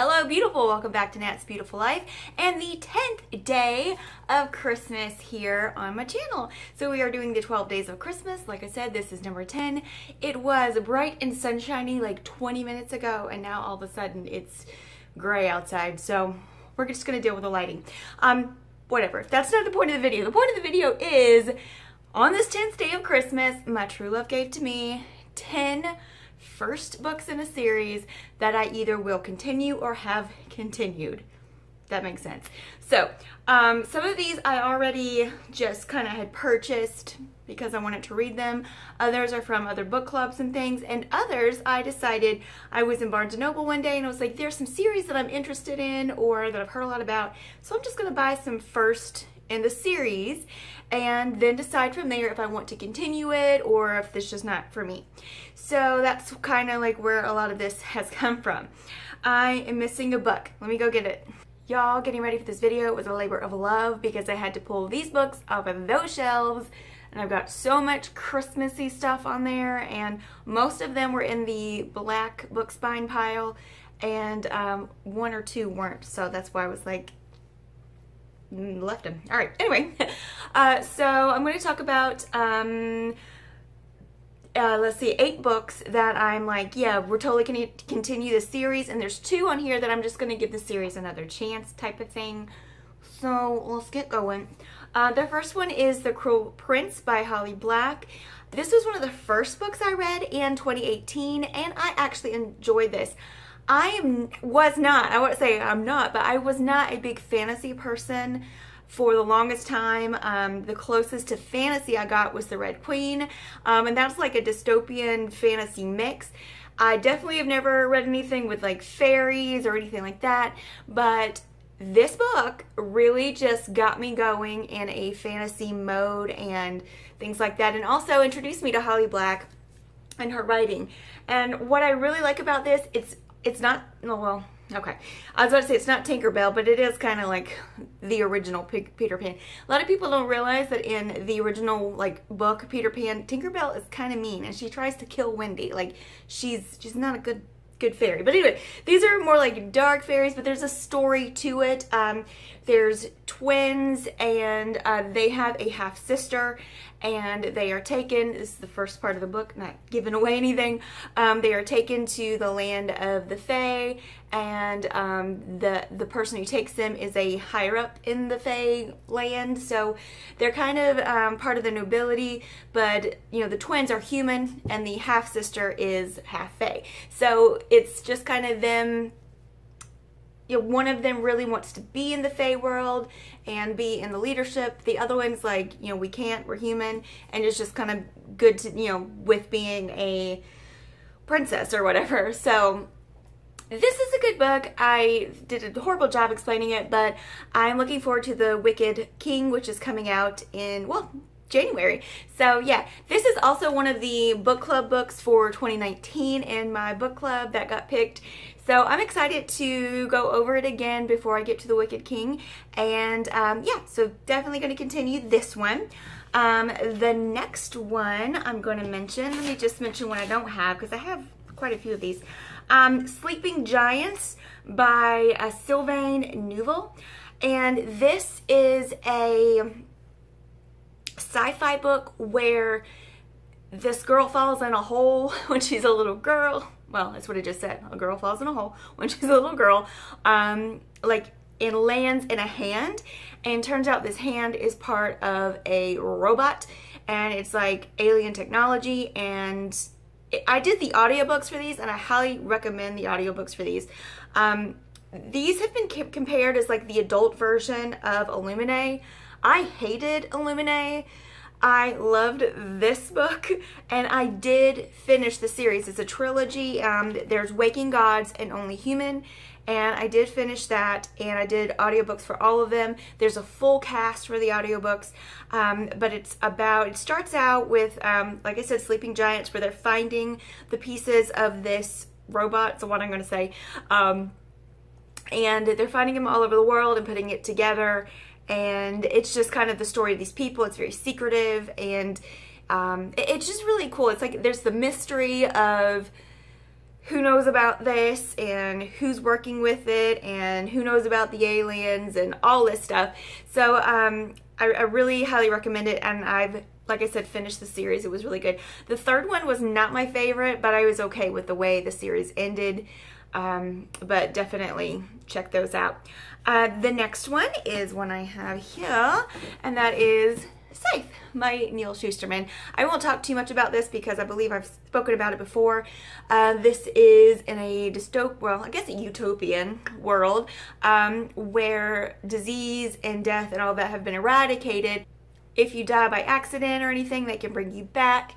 Hello beautiful, welcome back to Nat's Beautiful Life and the 10th day of Christmas here on my channel. So we are doing the 12 days of Christmas. Like I said, this is number 10. It was bright and sunshiny like 20 minutes ago and now all of a sudden it's gray outside. So we're just gonna deal with the lighting. Whatever, that's not the point of the video. The point of the video is on this 10th day of Christmas, my true love gave to me 10 first books in a series that I either will continue or have continued. That makes sense. So some of these I already just kind of had purchased because I wanted to read them. Others are from other book clubs and things, and others I decided, I was in Barnes & Noble one day and I was like, there's some series that I'm interested in or that I've heard a lot about, so I'm just gonna buy some first in the series and then decide from there if I want to continue it or if this is just not for me. So that's kind of like where a lot of this has come from. I am missing a book. Let me go get it. Y'all, getting ready for this video was a labor of love because I had to pull these books off of those shelves, and I've got so much Christmassy stuff on there, and most of them were in the black book spine pile, and one or two weren't, so that's why I was like, left them. All right, anyway, so I'm going to talk about, let's see, 8 books that I'm like, yeah, we're totally going to continue the series, and there's 2 on here that I'm just going to give the series another chance type of thing. So let's get going. The first one is The Cruel Prince by Holly Black. This was one of the first books I read in 2018, and I actually enjoyed this. I was not a big fantasy person for the longest time. The closest to fantasy I got was The Red Queen, and that's like a dystopian fantasy mix. I definitely have never read anything with like fairies or anything like that, but this book really just got me going in a fantasy mode and things like that, and also introduced me to Holly Black and her writing. And what I really like about this, it's not, well, okay, I was about to say it's not Tinkerbell, but it is kind of like the original Peter Pan. A lot of people don't realize that in the original like book Peter Pan, Tinkerbell is kind of mean and she tries to kill Wendy. Like she's not a good fairy. But anyway, these are more like dark fairies, but there's a story to it. There's twins, and they have a half-sister, and they are taken, this is the first part of the book, not giving away anything, they are taken to the land of the Fae, and the person who takes them is a higher up in the Fae land, so they're kind of part of the nobility, but you know, the twins are human and the half-sister is half Fae. So it's just kind of them, you know, one of them really wants to be in the Fae world and be in the leadership. The other one's like, you know, we can't, we're human, and it's just kind of good to, you know, with being a princess or whatever. So this is a good book. I did a horrible job explaining it, but I'm looking forward to The Wicked King, which is coming out in, well, January. So yeah, this is also one of the book club books for 2019 in my book club that got picked. So I'm excited to go over it again before I get to The Wicked King. And yeah, so definitely going to continue this one. The next one I'm going to mention, let me just mention one I don't have because I have quite a few of these. Sleeping Giants by Sylvan Neuval. And this is a sci-fi book where this girl falls in a hole when she's a little girl. Well, that's what it just said. A girl falls in a hole when she's a little girl, like, and lands in a hand, and turns out this hand is part of a robot, and it's like alien technology. And I did the audiobooks for these, and I highly recommend the audiobooks for these. These have been compared as like the adult version of Illuminae. I hated Illuminae. I loved this book, and I did finish the series. It's a trilogy. There's Waking Gods and Only Human, and I did finish that, and I did audiobooks for all of them. There's a full cast for the audiobooks, but it starts out with, like I said, Sleeping Giants, where they're finding the pieces of this robot, so what I'm going to say, and they're finding them all over the world and putting it together. And it's just kind of the story of these people. It's very secretive, and it's just really cool. It's like there's the mystery of who knows about this and who's working with it and who knows about the aliens and all this stuff. So I really highly recommend it, and I've, like I said, finished the series. It was really good. The third one was not my favorite, but I was okay with the way the series ended. But definitely check those out. The next one is one I have here, and that is Scythe by Neal Shusterman. I won't talk too much about this because I believe I've spoken about it before. This is in a well, I guess a utopian world, where disease and death and all that have been eradicated. If you die by accident or anything, they can bring you back.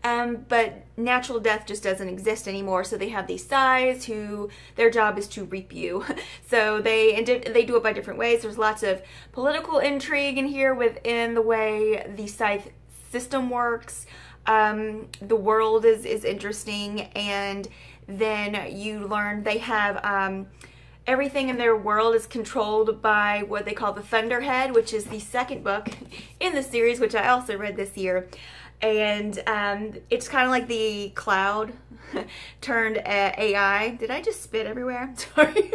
But natural death just doesn't exist anymore. So they have these Scythes who their job is to reap you. So they do it by different ways. There's lots of political intrigue in here within the way the Scythe system works. The world is interesting, and then you learn they have everything in their world is controlled by what they call the Thunderhead, which is the second book in the series, which I also read this year. And it's kind of like the Cloud turned AI. Did I just spit everywhere? Sorry.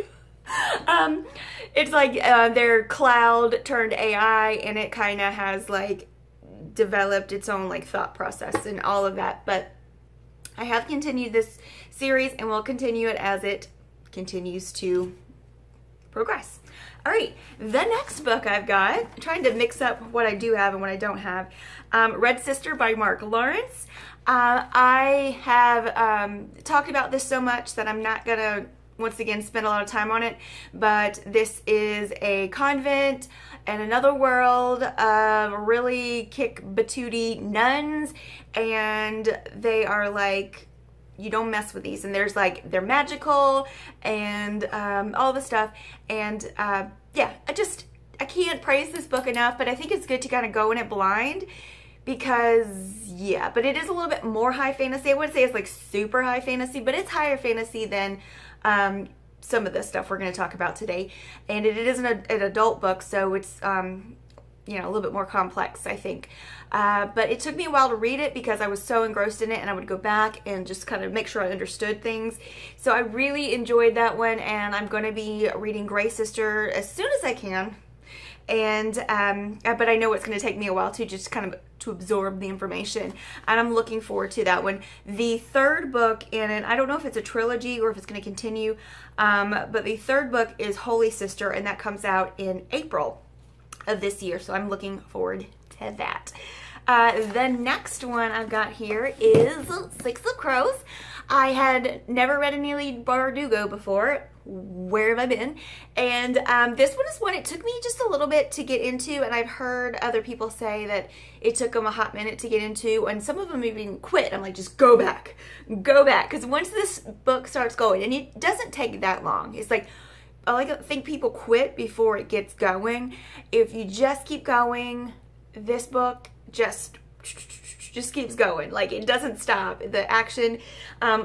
It's like their Cloud turned AI, and it kind of has like developed its own like thought process and all of that. But I have continued this series and will continue it as it continues to progress. All right, the next book I've got, I'm trying to mix up what I do have and what I don't have. Red Sister by Mark Lawrence. I have talked about this so much that I'm not gonna, once again, spend a lot of time on it, but this is a convent and another world of really kick-batooty nuns, and they are like, you don't mess with these, and there's like, they're magical and all the stuff, and yeah, I can't praise this book enough, but I think it's good to kind of go in it blind because, yeah, but it is a little bit more high fantasy. I wouldn't say it's like super high fantasy, but it's higher fantasy than some of the stuff we're going to talk about today, and it is an adult book, so it's you know, a little bit more complex, I think. But it took me a while to read it because I was so engrossed in it, and I would go back and just kind of make sure I understood things. So I really enjoyed that one, and I'm going to be reading Grey Sister as soon as I can. And but I know it's going to take me a while to just kind of to absorb the information, and I'm looking forward to that one. The third book in it, I don't know if it's a trilogy or if it's going to continue, but the third book is Holy Sister, and that comes out in April of this year, so I'm looking forward to that. The next one I've got here is Six of Crows. I had never read a Leigh Bardugo before. Where have I been? And this one is one it took me just a little bit to get into, and I've heard other people say that it took them a hot minute to get into, and some of them even quit. I'm like, just go back, because once this book starts going, and it doesn't take that long. It's like, I think people quit before it gets going. If you just keep going, this book just keeps going. Like, it doesn't stop. The action,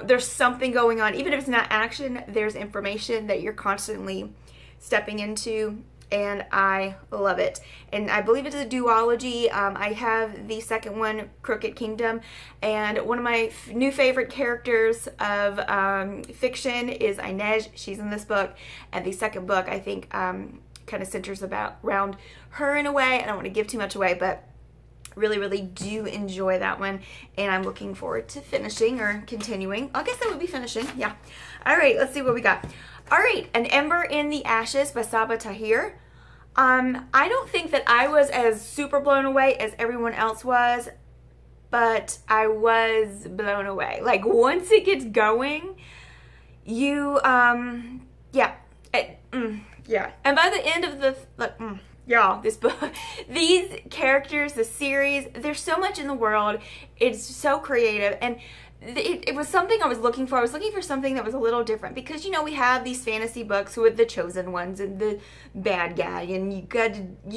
there's something going on. Even if it's not action, there's information that you're constantly stepping into, and I love it. And I believe it's a duology. I have the second one, Crooked Kingdom, and one of my new favorite characters of fiction is Inez. She's in this book, and the second book, I think, kind of centers around her in a way. I don't want to give too much away, but really do enjoy that one, and I'm looking forward to finishing or continuing. I guess that would be finishing, yeah. All right, let's see what we got. All right, An Ember in the Ashes by Sabaa Tahir. I don't think that I was as super blown away as everyone else was, but I was blown away. Like, once it gets going, you, yeah. Yeah. And by the end of the, y'all, this book, these characters, the series, there's so much in the world. It's so creative, and it was something I was looking for. I was looking for something that was a little different, because, you know, we have these fantasy books with the chosen ones and the bad guy, and you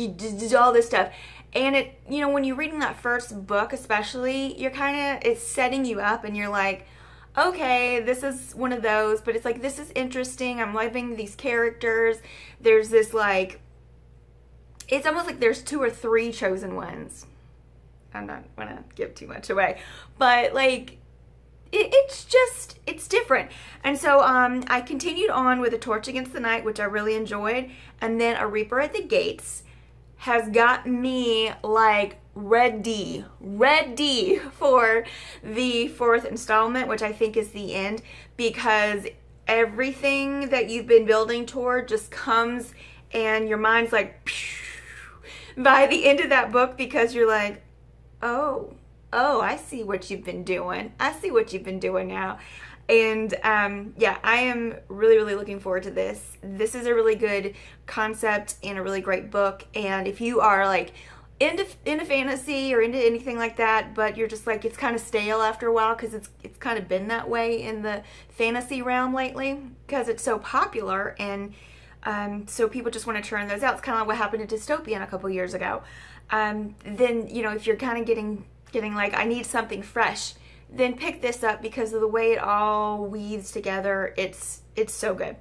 did all this stuff. And it, you know, when you're reading that first book, especially, you're kind of, it's setting you up, and you're like, okay, this is one of those, but it's like, this is interesting. I'm loving these characters. There's this, like, it's almost like there's 2 or 3 chosen ones. I'm not gonna give too much away, but like, it's different. And so I continued on with A Torch Against the Night, which I really enjoyed, and then A Reaper at the Gates has got me like ready for the 4th installment, which I think is the end, because everything that you've been building toward just comes and your mind's like by the end of that book, because you're like, oh, I see what you've been doing. I see what you've been doing now. And yeah, I am really looking forward to this. This is a really good concept and a really great book. And if you are like into fantasy or into anything like that, but you're just like, it's kind of stale after a while, because it's kind of been that way in the fantasy realm lately, because it's so popular, and so people just want to churn those out. It's kind of like what happened to Dystopian a couple years ago. Then, you know, if you're kind of getting like, I need something fresh, then pick this up, because of the way it all weaves together. It's so good.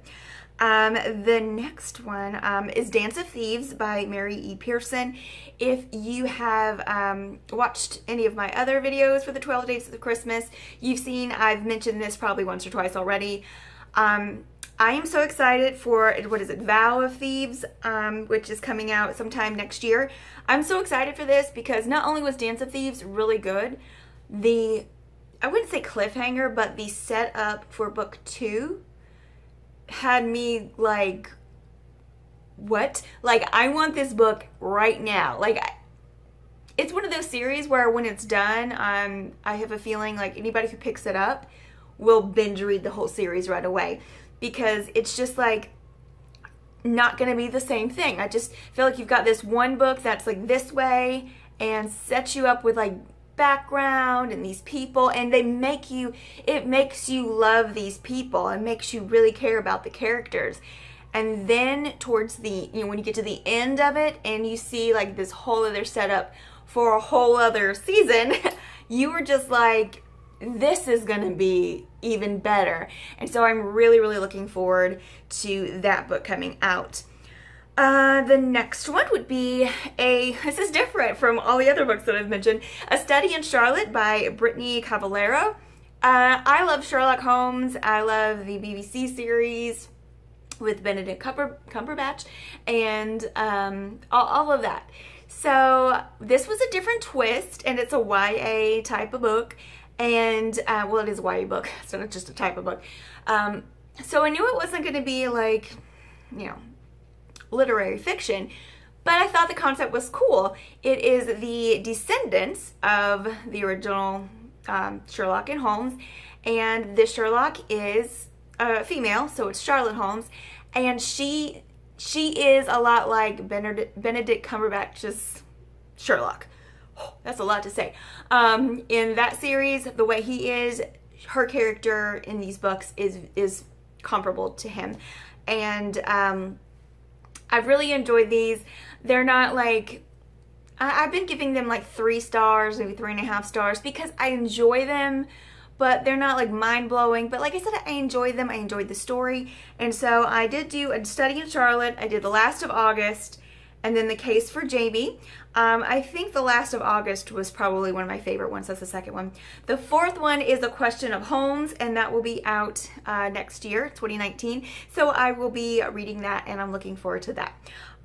The next one is Dance of Thieves by Mary E. Pearson. If you have watched any of my other videos for the 12 Days of Christmas, you've seen I've mentioned this probably once or twice already. I am so excited for, what is it, Vow of Thieves, which is coming out sometime next year. I'm so excited for this because not only was Dance of Thieves really good, I wouldn't say cliffhanger, but the setup for book 2 had me like, what? Like, I want this book right now. Like, it's one of those series where when it's done, I have a feeling like anybody who picks it up will binge read the whole series right away, because it's just like not going to be the same thing. I just feel like you've got this one book that's like this way and sets you up with like background and these people, and it makes you love these people and makes you really care about the characters. And then towards the, you know, when you get to the end of it and you see like this whole other setup for a whole other season, you were just like, this is gonna be even better. And so I'm really looking forward to that book coming out. The next one would be this is different from all the other books that I've mentioned, A Study in Charlotte by Brittany Cavallaro. I love Sherlock Holmes. I love the BBC series with Benedict Cumberbatch and all of that. So this was a different twist, and it's a YA type of book. And, well, it is a YA book. It's not just a type of book. So I knew it wasn't going to be like, you know, literary fiction, but I thought the concept was cool. It is the descendants of the original Sherlock and Holmes, and this Sherlock is female, so it's Charlotte Holmes, and she is a lot like Benedict Cumberbatch's Sherlock. Oh, that's a lot to say. In that series, the way he is, her character in these books is comparable to him, and I've really enjoyed these. They're not like, I've been giving them like 3 stars, maybe 3.5 stars, because I enjoy them, but they're not like mind-blowing. But like I said, I enjoyed them. I enjoyed the story. And so I did do A Study in Charlotte. I did The Last of August, and then The Case for Jamie. I think The Last of August was probably one of my favorite ones. That's the second one. The fourth one is A Question of Holmes, and that will be out next year, 2019. So I will be reading that, and I'm looking forward to that.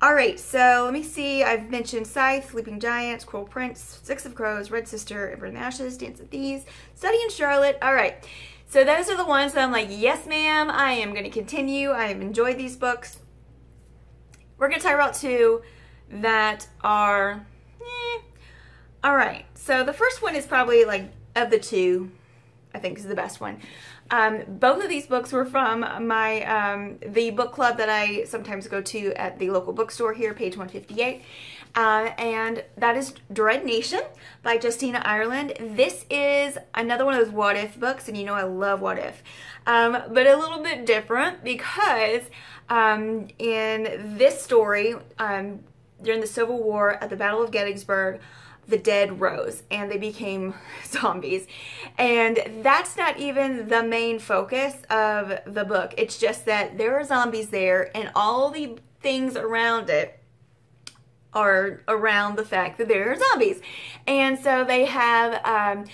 All right, so let me see. I've mentioned Scythe, Sleeping Giants, Cruel Prince, Six of Crows, Red Sister, Ember and Ashes, Dance of Thieves, Study in Charlotte. All right, so those are the ones that I'm like, yes, ma'am, I am going to continue. I have enjoyed these books. We're going to talk about 2 that are, all right. So the first one is probably like, of the 2, I think is the best one. Both of these books were from my, the book club that I sometimes go to at the local bookstore here, page 158. And that is Dread Nation by Justinia Ireland. This is another one of those what if books, and you know I love what if. But a little bit different because in this story, during the Civil War at the Battle of Gettysburg, the dead rose and they became zombies. And that's not even the main focus of the book. It's just that there are zombies there and all the things around it are around the fact that there are zombies. And so they have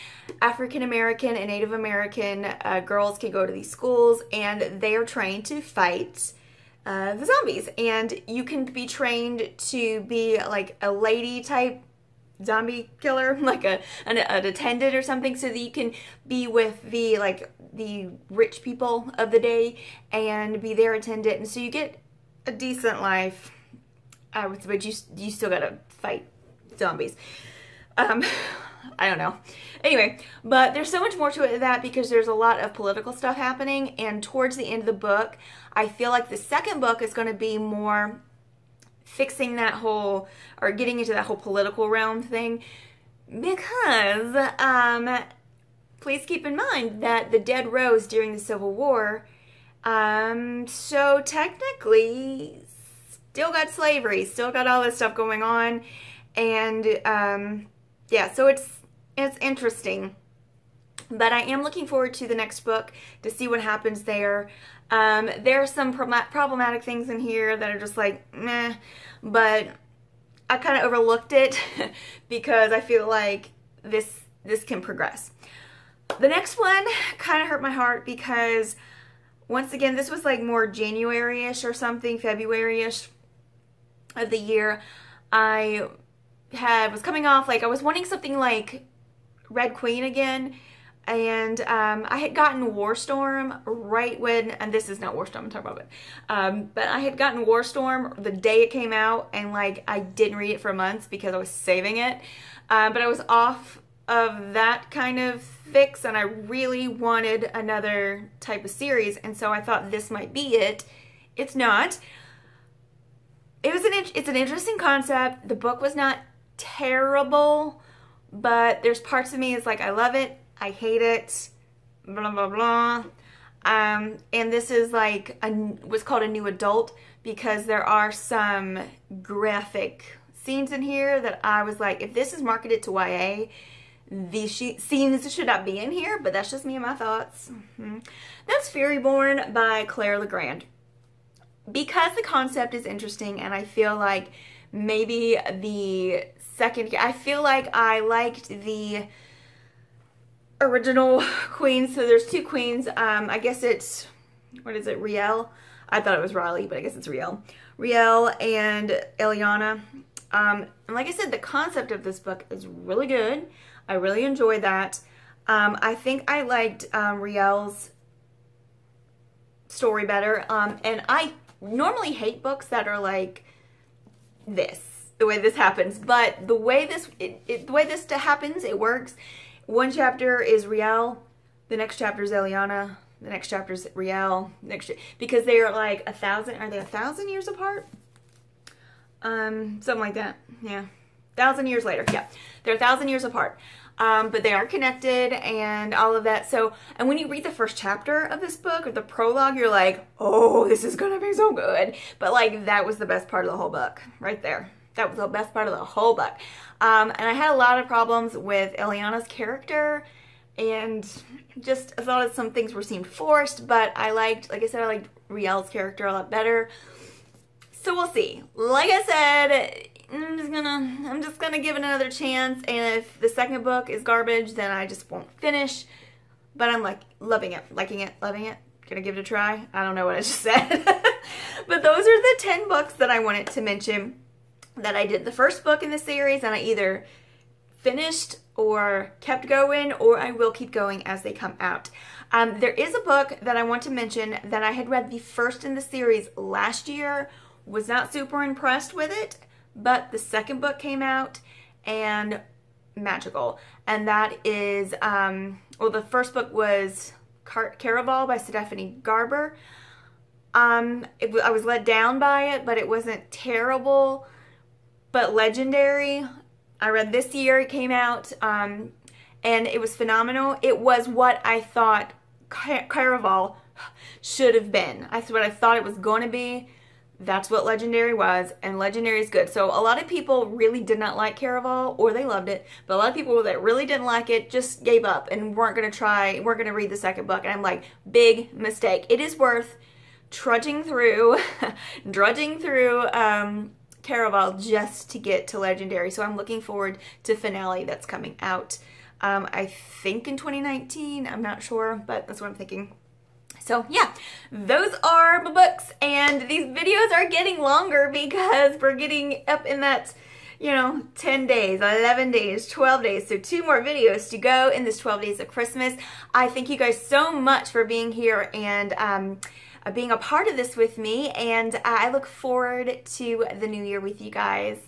African American and Native American girls can go to these schools, and they are trained to fight the zombies. And you can be trained to be like a lady type zombie killer, like an attendant or something, so that you can be with the rich people of the day and be their attendant, and so you get a decent life, but you still gotta fight zombies. I don't know. Anyway, but there's so much more to it than that, because there's a lot of political stuff happening, and towards the end of the book, I feel like the second book is going to be more fixing that whole, or getting into that whole political realm thing, because please keep in mind that the dead rose during the Civil War, so technically still got slavery, still got all this stuff going on, and yeah, so it's interesting. But I am looking forward to the next book to see what happens there. There are some problematic things in here that are just like, meh, but I kind of overlooked it because I feel like this can progress. The next one kind of hurt my heart because, once again, this was like more January-ish or something, February-ish of the year. I was coming off, like, I was wanting something like Red Queen again, and I had gotten Warstorm right when, and this is not Warstorm I'm talking about, but I had gotten Warstorm the day it came out, and like I didn't read it for months because I was saving it, but I was off of that kind of fix, and I really wanted another type of series, and so I thought this might be it. It's not. It's an interesting concept. The book was not terrible, but there's parts of me is like, I love it, I hate it, blah, blah, blah. And this is like what's called a new adult, because there are some graphic scenes in here that I was like, if this is marketed to YA, these scenes should not be in here, but that's just me and my thoughts. That's Furyborn by Claire Legrand. Because the concept is interesting, and I feel like maybe the second, I feel like I liked the original queens. So there's two queens. I guess it's, what is it, Riel? I thought it was Riley, but I guess it's Riel. Riel and Eliana. And like I said, the concept of this book is really good. I really enjoyed that. I think I liked Riel's story better. And I normally hate books that are like this, the way this happens, but the way this happens, it works. One chapter is Riel, the next chapter is Eliana, the next chapter is Riel, because they are like 1,000, are they 1,000 years apart? Something like that, yeah. 1,000 years later, yeah. They're 1,000 years apart. But they are connected and all of that. So, and when you read the first chapter of this book, or the prologue, you're like, oh, this is gonna be so good. But like, that was the best part of the whole book, right there. That was the best part of the whole book. And I had a lot of problems with Eliana's character, and just I thought some things seemed forced, but I liked, like I said, I liked Riel's character a lot better. So we'll see. Like I said, I'm just gonna give it another chance, and if the second book is garbage, then I just won't finish. But I'm like loving it, liking it, loving it. Gonna give it a try. I don't know what I just said. But those are the 10 books that I wanted to mention that I did the first book in the series, and I either finished or kept going, or I will keep going as they come out. There is a book that I want to mention that I had read the first in the series last year, was not super impressed with it, but the second book came out and magical. And that is, well, the first book was Caraval by Stephanie Garber. I was let down by it, but it wasn't terrible, but legendary. I read this year, it came out, and it was phenomenal. It was what I thought Caraval should have been. That's what I thought it was going to be. That's what Legendary was, and Legendary is good. So a lot of people really did not like Caraval, or they loved it, but a lot of people that really didn't like it just gave up and weren't going to read the second book. And I'm like, big mistake. It is worth drudging through Caraval just to get to Legendary. So I'm looking forward to Finale that's coming out, I think in 2019. I'm not sure, but that's what I'm thinking. So yeah, those are my books, and these videos are getting longer because we're getting up in that, you know, 10 days, 11 days, 12 days. So 2 more videos to go in this 12 days of Christmas. I thank you guys so much for being here and being a part of this with me, and I look forward to the new year with you guys.